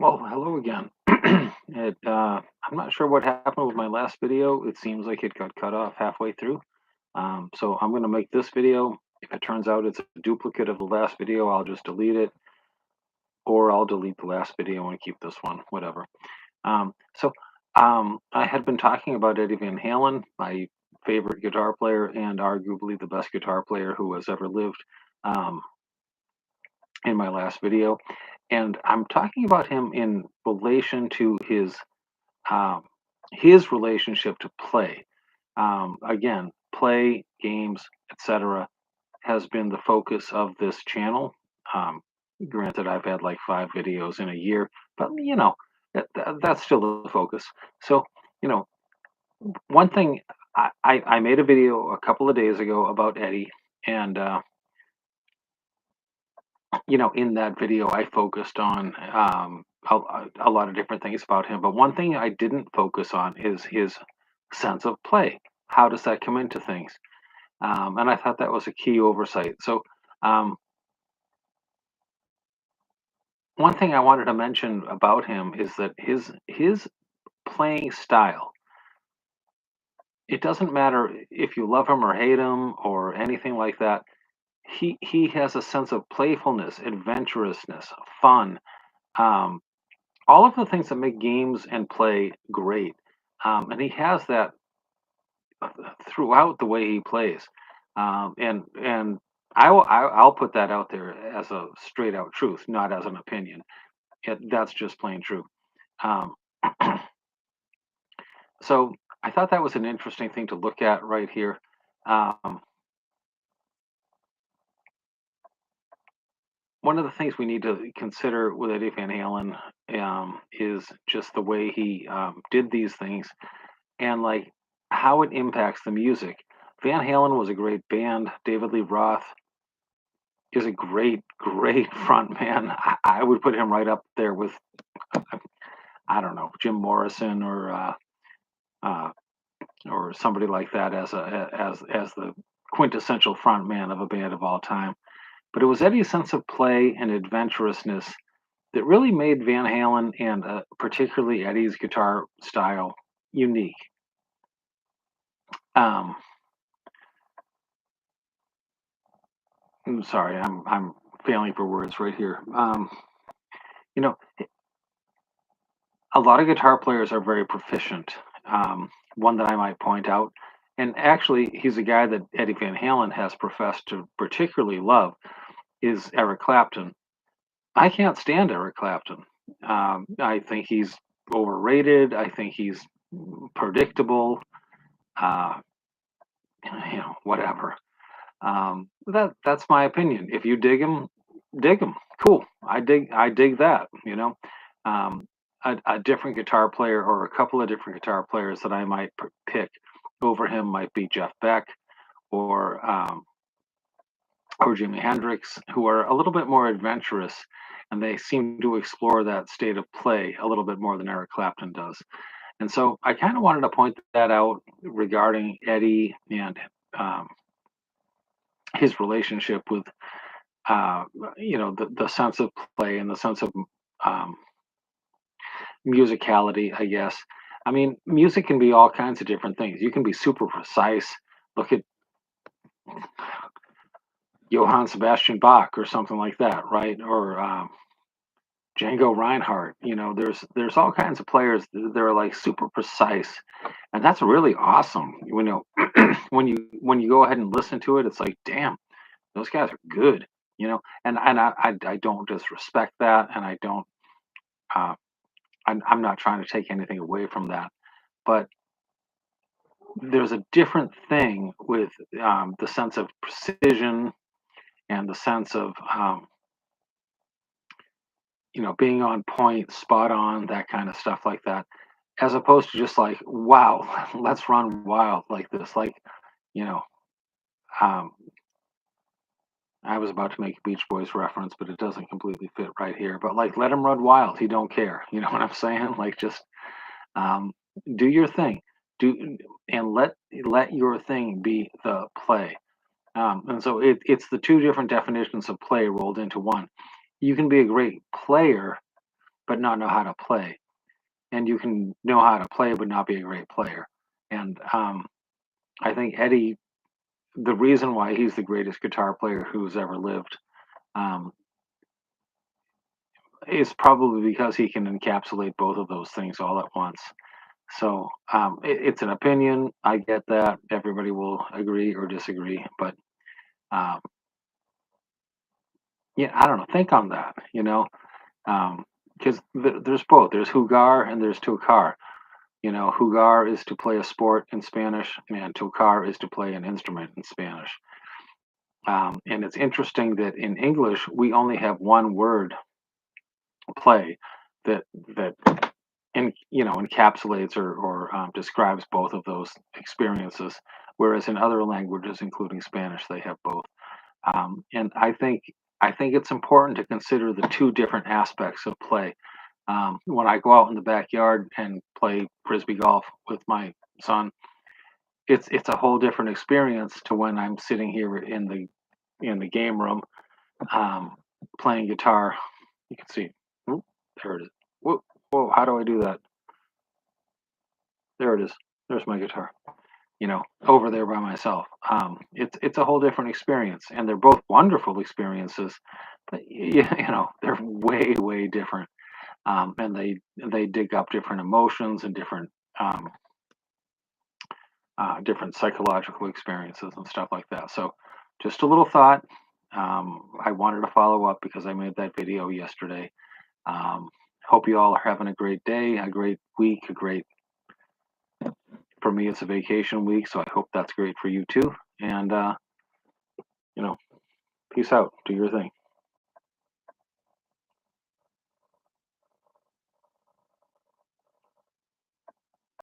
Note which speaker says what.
Speaker 1: Well, hello again. I'm not sure what happened with my last video. It seems like it got cut off halfway through. So I'm going to make this video. If it turns out it's a duplicate of the last video, I'll just delete it, or I'll delete the last video and keep this one, whatever. I had been talking about Eddie Van Halen, my favorite guitar player and arguably the best guitar player who has ever lived, um, in my last video. And I'm talking about him in relation to um, his relationship to play. Again, play, games, etc., has been the focus of this channel. Um, Granted, I've had like 5 videos in a year, but that's still the focus. So, you know, one thing I made a video a couple of days ago about Eddie, and in that video, I focused on a lot of different things about him. But one thing I didn't focus on is his sense of play. How does that come into things? And I thought that was a key oversight. So, um, one thing I wanted to mention about him is that his playing style. It doesn't matter if you love him or hate him or anything like that. He has a sense of playfulness, adventurousness, fun. Um, all of the things that make games and play great. And he has that throughout the way he plays. And I'll put that out there as a straight out truth, not as an opinion. That's just plain true. Um, so I thought that was an interesting thing to look at right here. Um, One of the things we need to consider with Eddie Van Halen is just the way he did these things and like how it impacts the music. Van Halen was a great band. David Lee Roth is a great front man. I would put him right up there with I don't know Jim Morrison uh, or somebody like that as the quintessential front man of a band of all time. But it was Eddie's sense of play and adventurousness that really made Van Halen and particularly Eddie's guitar style unique. Um, I'm sorry, I'm failing for words right here. You know, a lot of guitar players are very proficient. One that I might point out, and actually, he's a guy that Eddie Van Halen has professed to particularly love, is Eric Clapton. I can't stand Eric Clapton. I think he's overrated. I think he's predictable. Uh, whatever. That's my opinion. If you dig him, dig him. Cool. I dig that. Um, a different guitar player or a couple of different guitar players that I might pick over him might be Jeff Beck or or Jimi Hendrix, who are a little bit more adventurous, and they seem to explore that state of play a little bit more than Eric Clapton does. And so I kind of wanted to point that out regarding Eddie and um, his relationship with uh, the sense of play and the sense of um, musicality, I guess. I mean, music can be all kinds of different things. You can be super precise. Look at Johann Sebastian Bach or something like that, right? Or Django Reinhardt. There's all kinds of players that are like super precise, and that's really awesome. When you go ahead and listen to it, it's like, damn, those guys are good. And I don't disrespect that, and I don't. Uh, I'm not trying to take anything away from that, but there's a different thing with the sense of precision and the sense of being on point, spot on, that kind of stuff like that, as opposed to just like, wow, let's run wild like this. Like, you know, um, I was about to make a Beach Boys reference, but it doesn't completely fit right here. But like, let him run wild. He don't care. You know what I'm saying? Like, just um, do your thing. Do and let your thing be the play. And so it's the two different definitions of play rolled into one. You can be a great player but not know how to play, and you can know how to play but not be a great player. And I think Eddie, the reason why he's the greatest guitar player who's ever lived, um, is probably because he can encapsulate both of those things all at once. So it's an opinion. I get that. Everybody will agree or disagree, but um, yeah, I don't know. Think on that, because there's both. There's jugar and there's tocar. Jugar is to play a sport in Spanish, and tocar is to play an instrument in Spanish. And it's interesting that in English we only have one word, play, that that encapsulates or describes both of those experiences, whereas in other languages, including Spanish, they have both. And I think it's important to consider the two different aspects of play. When I go out in the backyard and play frisbee golf with my son, it's a whole different experience to when I'm sitting here in the game room, um, playing guitar. You can see, oop, there it is. Whoa, whoa! How do I do that? There it is. There's my guitar. Over there by myself. It's a whole different experience, and they're both wonderful experiences, but they're way different, and they dig up different emotions and um, different psychological experiences and stuff like that. So, just a little thought. I wanted to follow up because I made that video yesterday. Um, Hope you all are having a great day, a great week, a great. For me, it's a vacation week, so I hope that's great for you too. And you know, peace out. Do your thing.